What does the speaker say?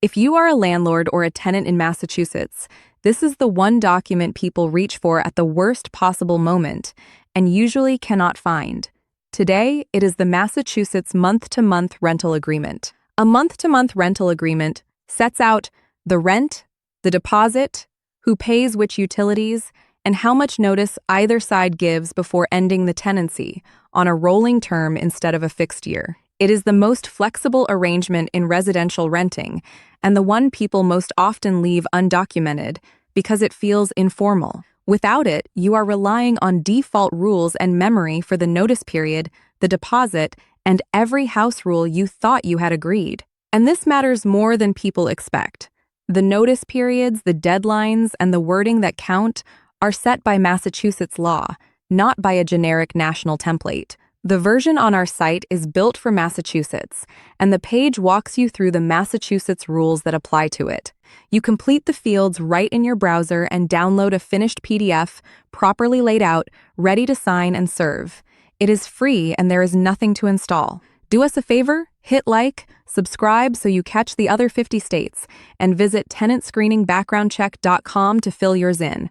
If you are a landlord or a tenant in Massachusetts, this is the one document people reach for at the worst possible moment and usually cannot find. Today, it is the Massachusetts month-to-month rental agreement. A month-to-month rental agreement sets out the rent, the deposit, who pays which utilities, and how much notice either side gives before ending the tenancy on a rolling term instead of a fixed year. It is the most flexible arrangement in residential renting and the one people most often leave undocumented because it feels informal. Without it, you are relying on default rules and memory for the notice period, the deposit, and every house rule you thought you had agreed. And this matters more than people expect. The notice periods, the deadlines, and the wording that count are set by Massachusetts law, not by a generic national template. The version on our site is built for Massachusetts, and the page walks you through the Massachusetts rules that apply to it. You complete the fields right in your browser and download a finished PDF, properly laid out, ready to sign and serve. It is free and there is nothing to install. Do us a favor, hit like, subscribe so you catch the other 50 states, and visit tenantscreeningbackgroundcheck.com to fill yours in.